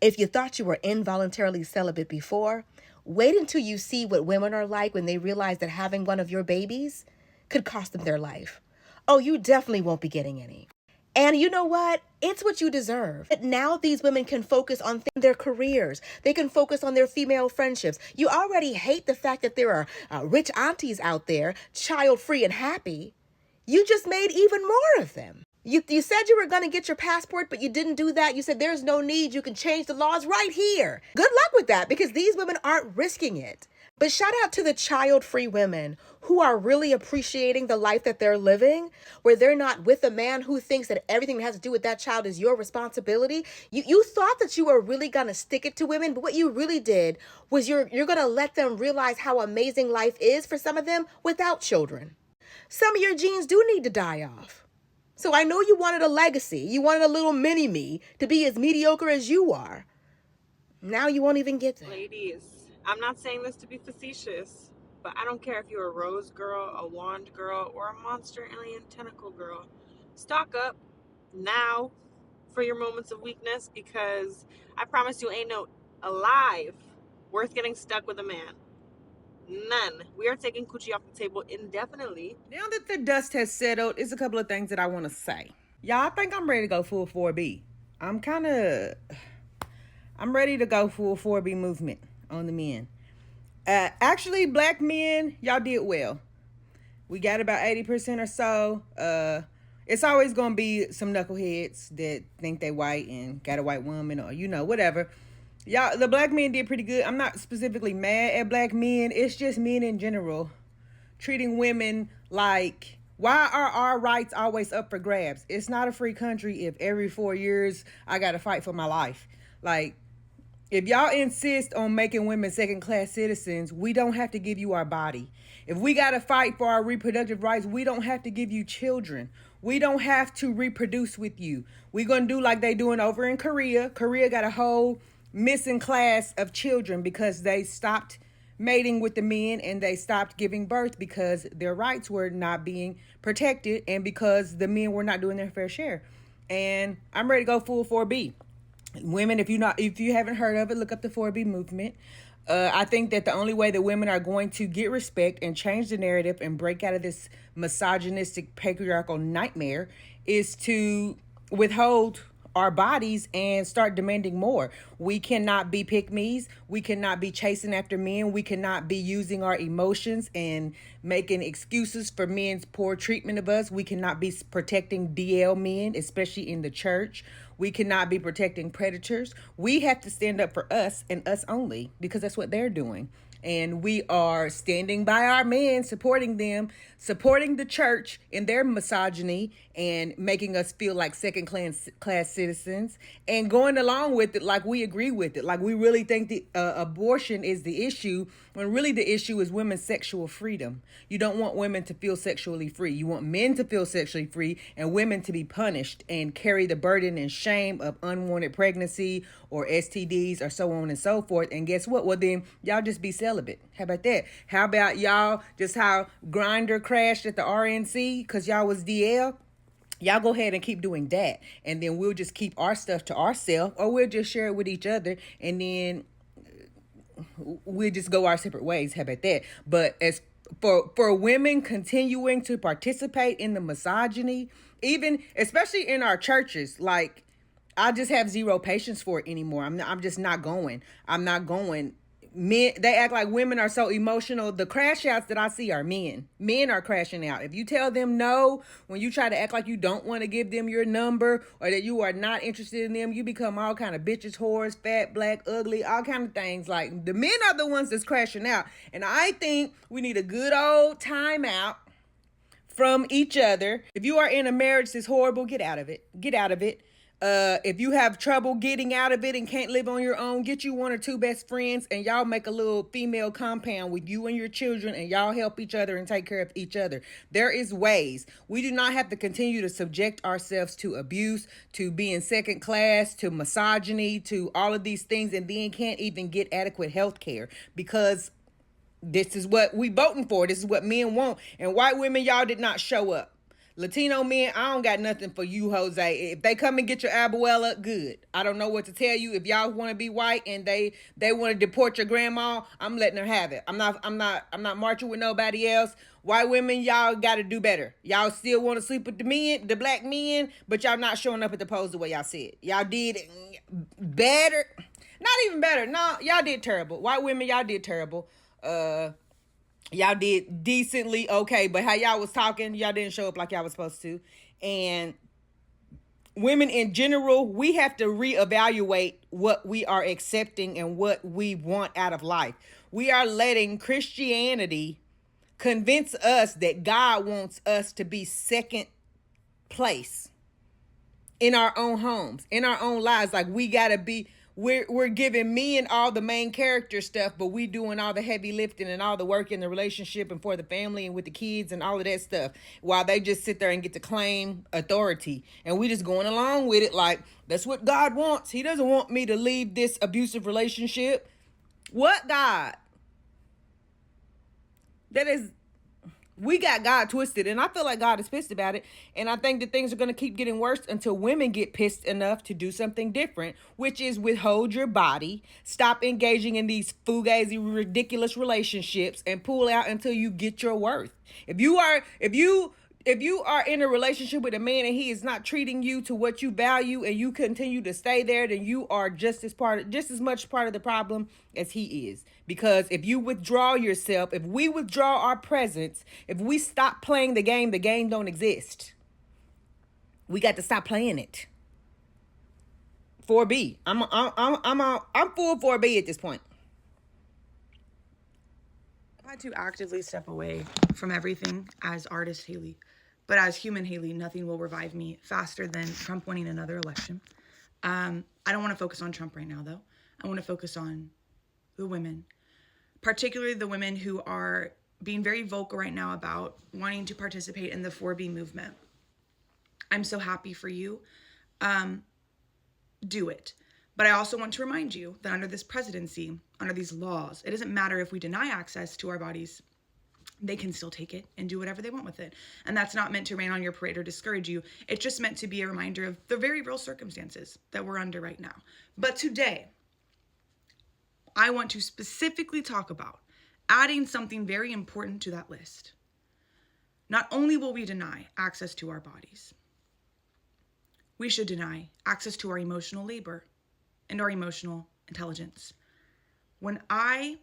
If you thought you were involuntarily celibate before, wait until you see what women are like when they realize that having one of your babies could cost them their life. Oh, you definitely won't be getting any. And you know what? It's what you deserve. Now these women can focus on their careers. They can focus on their female friendships. You already hate the fact that there are rich aunties out there, child free and happy. You just made even more of them. You said you were going to get your passport, but you didn't do that. You said there's no need. You can change the laws right here. Good luck with that because these women aren't risking it. But shout out to the child-free women who are really appreciating the life that they're living, where they're not with a man who thinks that everything that has to do with that child is your responsibility. You thought that you were really going to stick it to women, but what you really did was you're going to let them realize how amazing life is for some of them without children. Some of your genes do need to die off. So I know you wanted a legacy. You wanted a little mini me to be as mediocre as you are. Now you won't even get that. Ladies, I'm not saying this to be facetious, but I don't care if you're a rose girl, a wand girl, or a monster alien tentacle girl. Stock up now for your moments of weakness because I promise you ain't no alive worth getting stuck with a man. None. We are taking coochie off the table indefinitely. Now that the dust has settled, it's a couple of things that I want to say. Y'all, I think I'm ready to go full 4B. I'm ready to go full 4B movement on the men. Actually, black men, y'all did well. We got about 80% or so. It's always going to be some knuckleheads that think they white and got a white woman or, whatever. Y'all, the black men did pretty good. I'm not specifically mad at black men. It's just men in general treating women like, why are our rights always up for grabs? It's not a free country if every 4 years I got to fight for my life. Like, if y'all insist on making women second-class citizens, we don't have to give you our body. If we got to fight for our reproductive rights, we don't have to give you children. We don't have to reproduce with you. We're going to do like they doing over in Korea. Korea got a whole missing class of children because they stopped mating with the men and they stopped giving birth because their rights were not being protected and because the men were not doing their fair share. And I'm ready to go full 4B. Women, if you haven't heard of it, look up the 4B movement. I think that the only way that women are going to get respect and change the narrative and break out of this misogynistic patriarchal nightmare is to withhold our bodies and start demanding more. We cannot be pick-me's. We cannot be chasing after men. We cannot be using our emotions and making excuses for men's poor treatment of us. We cannot be protecting DL men, especially in the church. We cannot be protecting predators. We have to stand up for us and us only because that's what they're doing. And we are standing by our men, supporting them, supporting the church in their misogyny and making us feel like second class citizens and going along with it like we agree with it. Like we really think that abortion is the issue when really the issue is women's sexual freedom. You don't want women to feel sexually free. You want men to feel sexually free and women to be punished and carry the burden and shame of unwanted pregnancy or STDs or so on and so forth. And guess what? Well, then y'all just be celibate. How about that? How about y'all just how Grindr crashed at the RNC because y'all was DL? Y'all go ahead and keep doing that. And then we'll just keep our stuff to ourselves or we'll just share it with each other and then we'll just go our separate ways. How about that? But as for women continuing to participate in the misogyny, even especially in our churches, like I just have zero patience for it anymore. I'm just not going. I'm not going. Men, they act like women are so emotional. The crash outs that I see are men. Men are crashing out. If you tell them no, when you try to act like you don't want to give them your number or that you are not interested in them, you become all kind of bitches, whores, fat, black, ugly, all kind of things. Like the men are the ones that's crashing out. And I think we need a good old timeout from each other. If you are in a marriage that's horrible, get out of it. Get out of it. If you have trouble getting out of it and can't live on your own, get you one or two best friends and y'all make a little female compound with you and your children and y'all help each other and take care of each other. There is ways. We do not have to continue to subject ourselves to abuse, to being second class, to misogyny, to all of these things and then can't even get adequate health care because this is what we voting for. This is what men want. And white women, y'all did not show up. Latino men, I don't got nothing for you, Jose. If they come and get your abuela, good. I don't know what to tell you. If y'all want to be white and they want to deport your grandma, I'm letting her have it. I'm not marching with nobody else. White women, y'all got to do better. Y'all still want to sleep with the men, the black men, but y'all not showing up at the polls the way y'all said. Y'all did better. Not even better. No, y'all did terrible. White women, y'all did terrible. Y'all did decently okay, but how y'all was talking, y'all didn't show up like y'all was supposed to. And women in general, we have to reevaluate what we are accepting and what we want out of life. We are letting Christianity convince us that God wants us to be second place in our own homes, in our own lives. Like we gotta be, we're giving men all the main character stuff, but we doing all the heavy lifting and all the work in the relationship and for the family and with the kids and all of that stuff, while they just sit there and get to claim authority. And we just going along with it like that's what God wants. He doesn't want me to leave this abusive relationship. What God? That is, we got God twisted, and I feel like God is pissed about it. And I think that things are going to keep getting worse until women get pissed enough to do something different, which is withhold your body, stop engaging in these fugazi, ridiculous relationships, and pull out until you get your worth. If you are in a relationship with a man and he is not treating you to what you value and you continue to stay there, then you are just as much part of the problem as he is. Because if you withdraw yourself, if we withdraw our presence, if we stop playing the game don't exist. We got to stop playing it. 4B. I'm full 4B at this point. I've had to actively step away from everything as artist Haley. But as human Haley, nothing will revive me faster than Trump winning another election. I don't want to focus on Trump right now, though. I want to focus on the women, particularly the women who are being very vocal right now about wanting to participate in the 4B movement. I'm so happy for you. Do it. But I also want to remind you that under this presidency, under these laws, it doesn't matter if we deny access to our bodies. They can still take it and do whatever they want with it. And that's not meant to rain on your parade or discourage you. It's just meant to be a reminder of the very real circumstances that we're under right now. But today, I want to specifically talk about adding something very important to that list. Not only will we deny access to our bodies, we should deny access to our emotional labor and our emotional intelligence. When I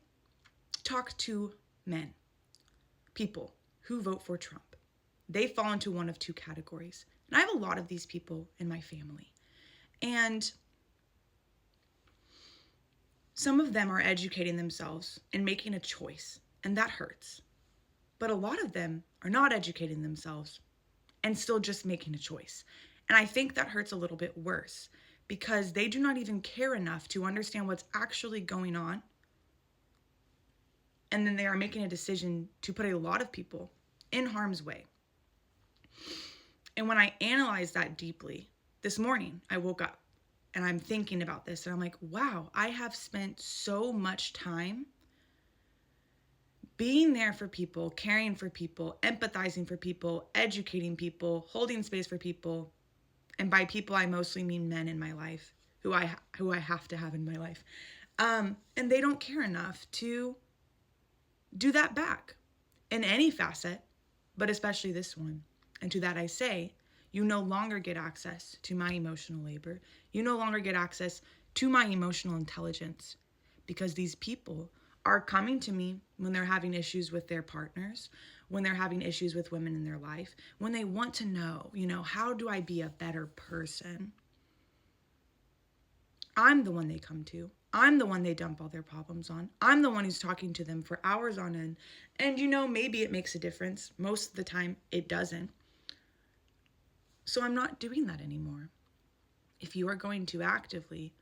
talk to men, people who vote for Trump, they fall into one of two categories. And I have a lot of these people in my family. And some of them are educating themselves and making a choice, and that hurts. But a lot of them are not educating themselves and still just making a choice. And I think that hurts a little bit worse because they do not even care enough to understand what's actually going on. And then they are making a decision to put a lot of people in harm's way. And when I analyze that deeply, this morning I woke up and I'm thinking about this and I'm like, wow, I have spent so much time being there for people, caring for people, empathizing for people, educating people, holding space for people. And by people, I mostly mean men in my life who I have to have in my life. And they don't care enough to do that back in any facet, but especially this one. And to that I say, you no longer get access to my emotional labor. You no longer get access to my emotional intelligence because these people are coming to me when they're having issues with their partners, when they're having issues with women in their life, when they want to know, how do I be a better person? I'm the one they come to. I'm the one they dump all their problems on. I'm the one who's talking to them for hours on end. And maybe it makes a difference. Most of the time, it doesn't. So I'm not doing that anymore. If you are going to actively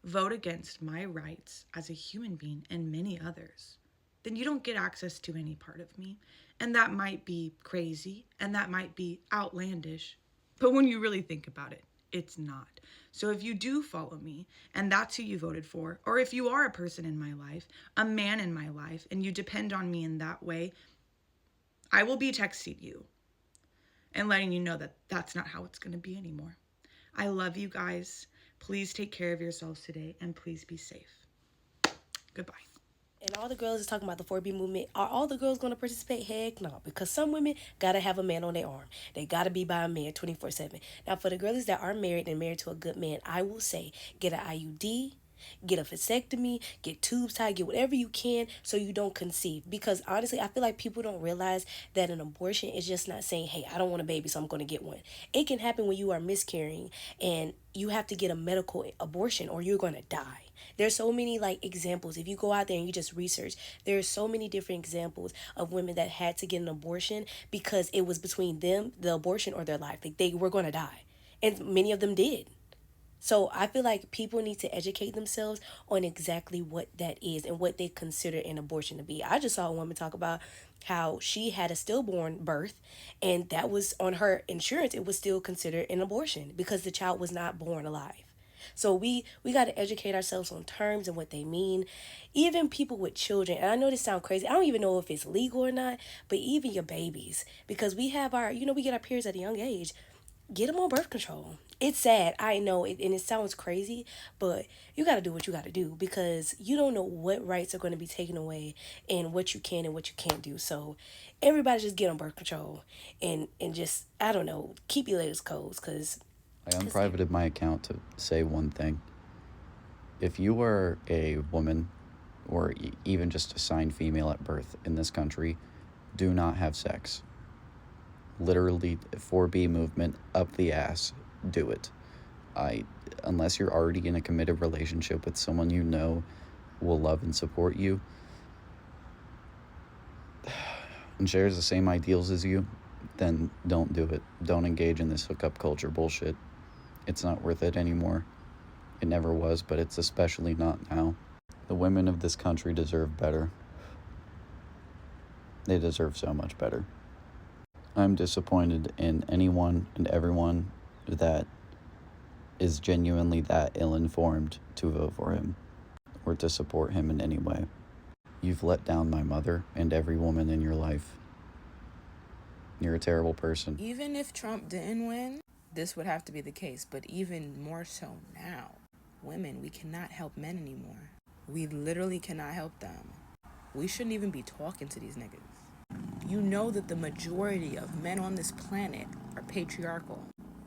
vote against my rights as a human being and many others, then you don't get access to any part of me. And that might be crazy and that might be outlandish. But when you really think about it, it's not. So if you do follow me and that's who you voted for, or if you are a person in my life, a man in my life, and you depend on me in that way, I will be texting you. and letting you know that that's not how it's going to be anymore. I love you guys. Please take care of yourselves today, and please be safe. Goodbye. And all the girls is talking about the 4B movement. Are all the girls going to participate? Heck no. Because some women got to have a man on their arm. They got to be by a man 24/7. Now, for the girls that are married and married to a good man, I will say get an IUD, get a vasectomy, get tubes tied, get whatever you can so you don't conceive. Because honestly, I feel like people don't realize that an abortion is just not saying, hey, I don't want a baby, so I'm going to get one. It can happen when you are miscarrying and you have to get a medical abortion or you're going to die. There's so many like examples. If you go out there and you just research, there's so many different examples of women that had to get an abortion because it was between them, the abortion, or their life. Like they were going to die. And many of them did. So I feel like people need to educate themselves on exactly what that is and what they consider an abortion to be. I just saw a woman talk about how she had a stillborn birth and that was on her insurance. It was still considered an abortion because the child was not born alive. So we got to educate ourselves on terms and what they mean. Even people with children, and I know this sounds crazy. I don't even know if it's legal or not, but even your babies, because we have our, we get our periods at a young age. Get them on birth control. It's sad, I know, and it sounds crazy, but you got to do what you got to do because you don't know what rights are going to be taken away and what you can and what you can't do. So everybody just get on birth control and just, I don't know, keep your latest codes because I unprivated my account to say one thing. If you are a woman or even just assigned female at birth in this country, do not have sex. Literally, 4B movement up the ass, do it. Unless you're already in a committed relationship with someone you know will love and support you and shares the same ideals as you, then don't do it. Don't engage in this hookup culture bullshit. It's not worth it anymore. It never was, but it's especially not now. The women of this country deserve better. They deserve so much better. I'm disappointed in anyone and everyone that is genuinely that ill-informed to vote for him or to support him in any way. You've let down my mother and every woman in your life. You're a terrible person. Even if Trump didn't win, this would have to be the case. But even more so now, women, we cannot help men anymore. We literally cannot help them. We shouldn't even be talking to these niggas. You know that the majority of men on this planet are patriarchal,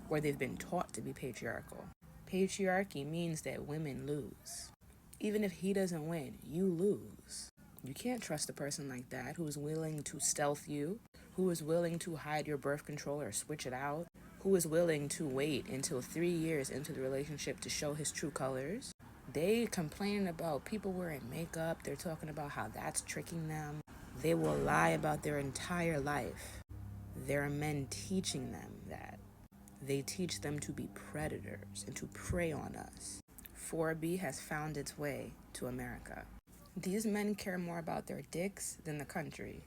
or they've been taught to be patriarchal. Patriarchy means that women lose. Even if he doesn't win, you lose. You can't trust a person like that who is willing to stealth you, who is willing to hide your birth control or switch it out, who is willing to wait until 3 years into the relationship to show his true colors. They complain about people wearing makeup. They're talking about how that's tricking them. They will lie about their entire life. There are men teaching them that. They teach them to be predators and to prey on us. 4B has found its way to America. These men care more about their dicks than the country.